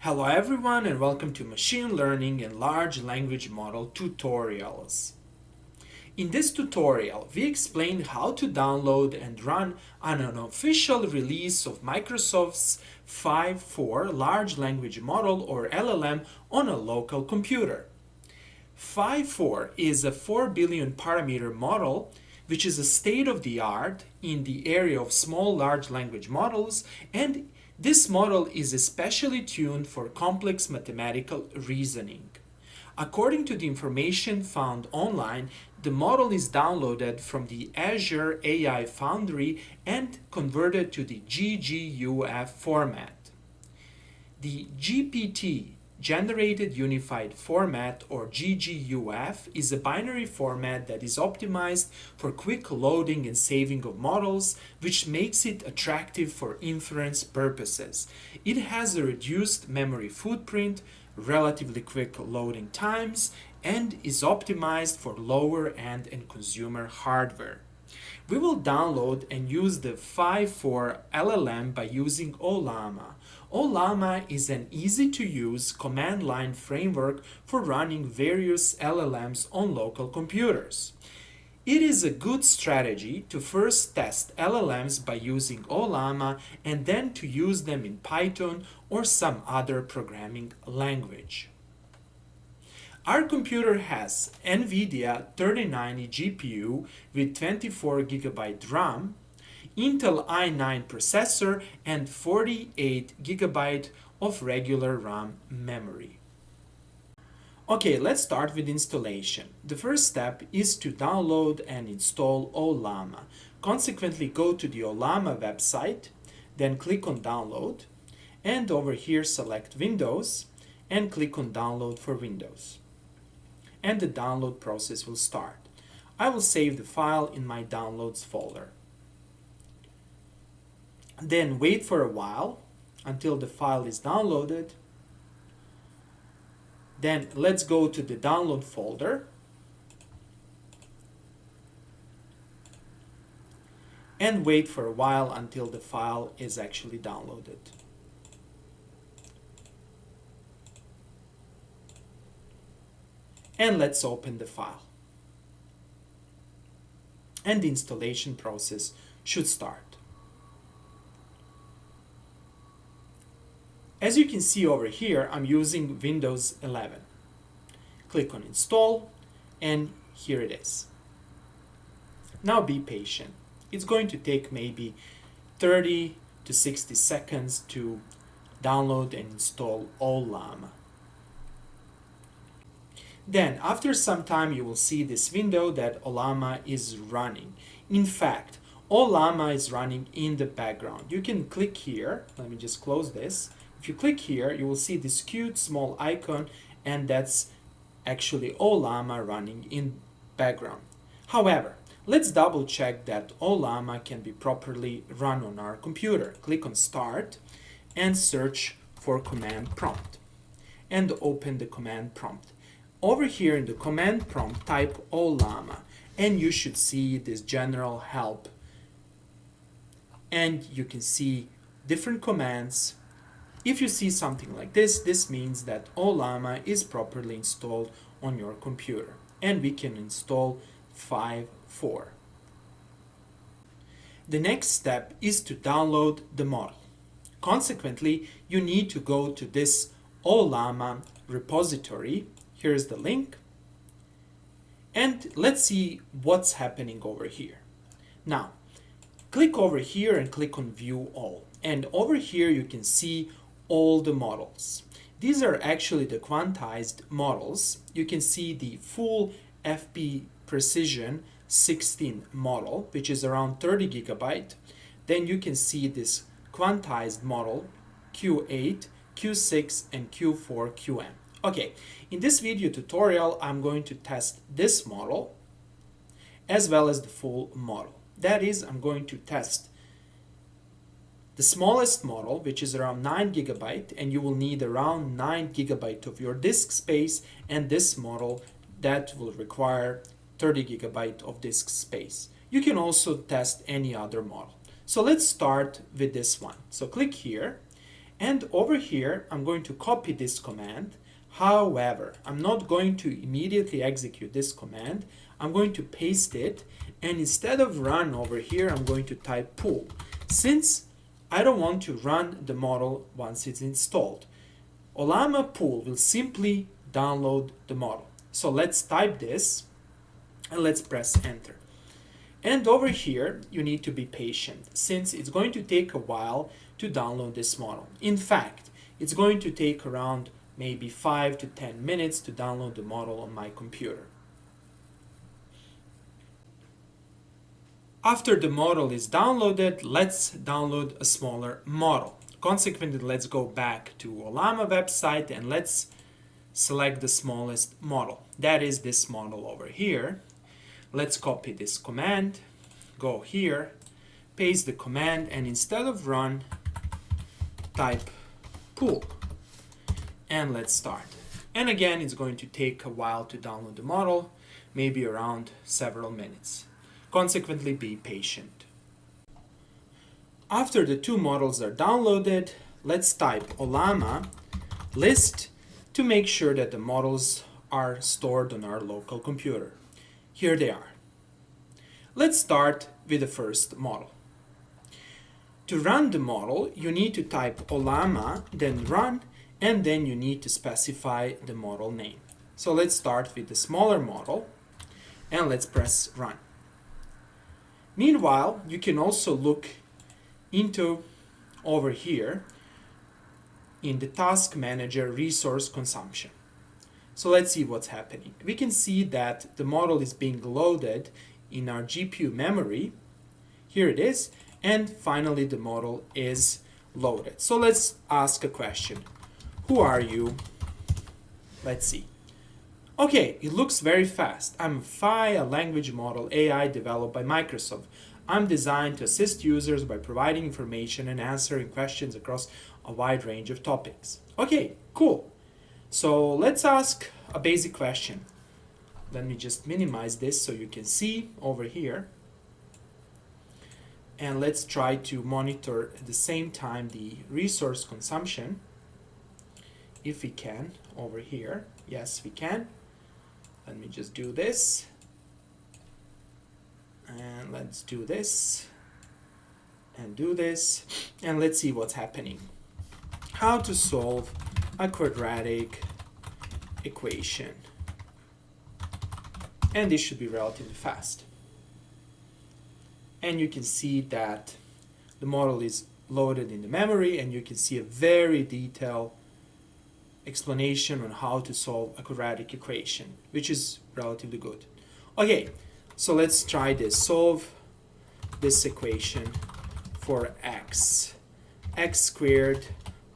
Hello everyone and welcome to Machine Learning and Large Language Model tutorials. In this tutorial, we explain how to download and run an unofficial release of Microsoft's 5.4 Large Language Model or LLM on a local computer. 5.4 is a 4 billion parameter model which is a state-of-the-art in the area of small large language models, and this model is especially tuned for complex mathematical reasoning. According to the information found online, the model is downloaded from the Azure AI Foundry and converted to the GGUF format. The GPT Generated Unified Format or GGUF is a binary format that is optimized for quick loading and saving of models, which makes it attractive for inference purposes. It has a reduced memory footprint, relatively quick loading times, and is optimized for lower end and consumer hardware. We will download and use the 5.4 LLM by using Ollama. Ollama is an easy-to-use command line framework for running various LLMs on local computers. It is a good strategy to first test LLMs by using Ollama and then to use them in Python or some other programming language. Our computer has NVIDIA 3090 GPU with 24 GB RAM, Intel i9 processor, and 48 GB of regular RAM memory. Okay, let's start with installation. The first step is to download and install Ollama. Consequently, go to the Ollama website, then click on Download, and over here select Windows and click on Download for Windows. And the download process will start. I will save the file in my Downloads folder. Then wait for a while until the file is downloaded. Then let's go to the download folder and wait for a while until the file is actually downloaded. And let's open the file. And the installation process should start. As you can see over here, I'm using Windows 11. Click on Install, and here it is. Now be patient. It's going to take maybe 30 to 60 seconds to download and install Ollama. Then, after some time, you will see this window that Ollama is running. In fact, Ollama is running in the background. You can click here. Let me just close this. If you click here, you will see this cute small icon, and that's actually Ollama running in background. However, let's double check that Ollama can be properly run on our computer. Click on Start and search for command prompt and open the command prompt. Over here in the command prompt, type Ollama and you should see this general help. And you can see different commands. If you see something like this means that Ollama is properly installed on your computer. And we can install 5.4. The next step is to download the model. Consequently, you need to go to this Ollama repository. Here's the link. And let's see what's happening over here. Now, click over here and click on View All. And over here you can see all the models. These are actually the quantized models. You can see the full FP Precision 16 model, which is around 30 GB. Then you can see this quantized model Q8, Q6, and Q4 QM. Okay, in this video tutorial, I'm going to test this model as well as the full model. That is, I'm going to test the smallest model, which is around 9 GB, and you will need around 9 GB of your disk space, and this model that will require 30 GB of disk space. You can also test any other model. So let's start with this one. So click here And over here, I'm going to copy this command. However, I'm not going to immediately execute this command. I'm going to paste it, and instead of run over here, I'm going to type pull, since I don't want to run the model once it's installed. Ollama pull will simply download the model. So let's type this, and let's press enter. And over here, you need to be patient, since it's going to take a while to download this model. In fact, it's going to take around maybe 5 to 10 minutes to download the model on my computer. After the model is downloaded, let's download a smaller model. Consequently, let's go back to Ollama website and let's select the smallest model. That is this model over here. Let's copy this command, go here, paste the command, and instead of run, type pull. And let's start. And again, it's going to take a while to download the model, maybe around several minutes. Consequently, be patient. After the two models are downloaded, let's type Ollama list to make sure that the models are stored on our local computer. Here they are. Let's start with the first model. To run the model, you need to type Ollama, then run, and then you need to specify the model name. So let's start with the smaller model, and let's press run. Meanwhile, you can also look into over here in the task manager resource consumption. So let's see what's happening. We can see that the model is being loaded in our GPU memory. Here it is. And finally, the model is loaded. So let's ask a question. Who are you? Let's see. Okay, it looks very fast. I'm Phi, a language model AI developed by Microsoft. I'm designed to assist users by providing information and answering questions across a wide range of topics. Okay, cool. So let's ask a basic question. Let me just minimize this so you can see over here. And let's try to monitor at the same time the resource consumption. If we can, over here. Yes, we can. Let me just do this. And let's do this. And do this. And let's see what's happening. How to solve a quadratic equation. And this should be relatively fast. And you can see that the model is loaded in the memory, and you can see a very detailed explanation on how to solve a quadratic equation, which is relatively good. Okay, so let's try this. Solve this equation for x. X squared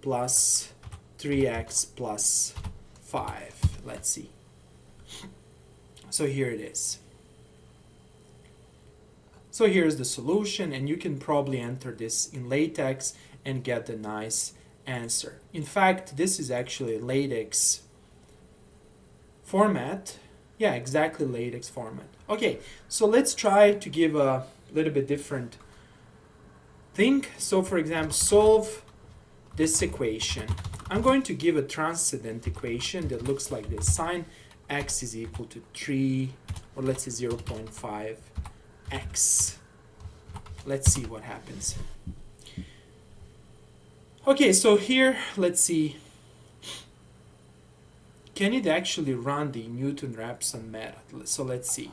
plus 3x plus 5. Let's see. So here it is. So here's the solution, and you can probably enter this in LaTeX and get a nice answer. In fact, this is actually a LaTeX format. Yeah, exactly LaTeX format. Okay, so let's try to give a little bit different thing. So for example, solve this equation. I'm going to give a transcendent equation that looks like this. Sine x is equal to 3, or let's say 0.5 x. Let's see what happens. Okay, so here, let's see. Can it actually run the Newton-Raphson method? So let's see.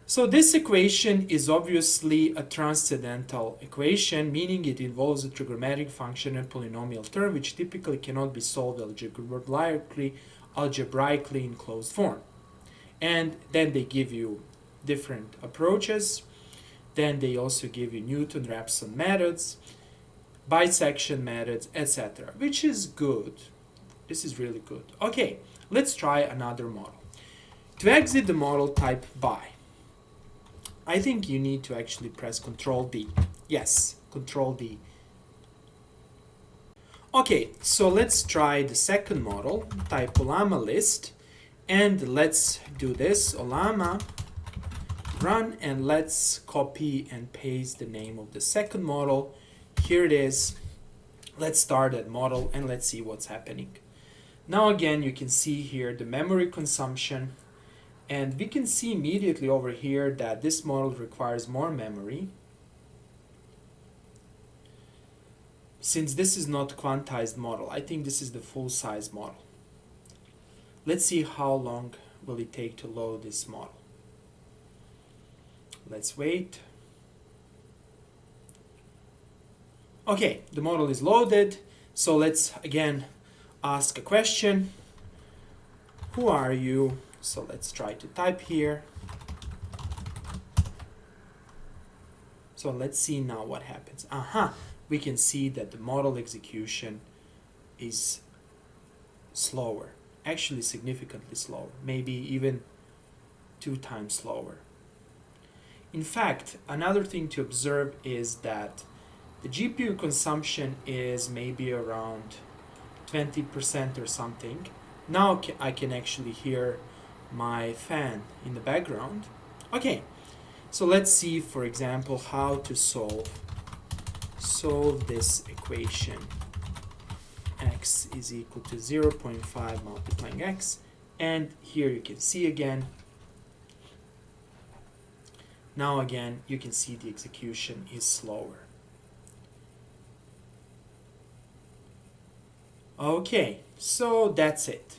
So this equation is obviously a transcendental equation, meaning it involves a trigonometric function and polynomial term, which typically cannot be solved algebraically in closed form. And then they give you different approaches. Then they also give you Newton-Raphson methods, bisection methods, etc., which is good. This is really good. Okay, let's try another model. To exit the model, type by. I think you need to actually press Ctrl D. Yes, Ctrl D. Okay, so let's try the second model. Type Ollama list, and let's do this. Ollama run, and let's copy and paste the name of the second model. Here it is. Let's start that model and let's see what's happening. Now again, you can see here the memory consumption, and we can see immediately over here that this model requires more memory. Since this is not quantized model, I think this is the full size model. Let's see how long will it take to load this model. Let's wait. Okay, the model is loaded. So let's again ask a question. Who are you? So let's try to type here. So let's see now what happens. We can see that the model execution is slower, actually significantly slower, maybe even 2 times slower. In fact, another thing to observe is that the GPU consumption is maybe around 20% or something. Now I can actually hear my fan in the background. Okay, so let's see, for example, how to solve this equation. X is equal to 0.5 multiplying x, and here you can see again. Now again, you can see the execution is slower. Okay, so that's it.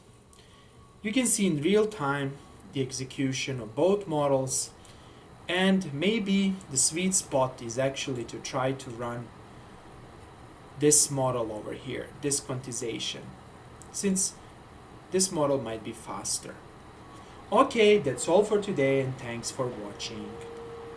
You can see in real time the execution of both models, and maybe the sweet spot is actually to try to run this model over here, this quantization, since this model might be faster. Okay, that's all for today, and thanks for watching.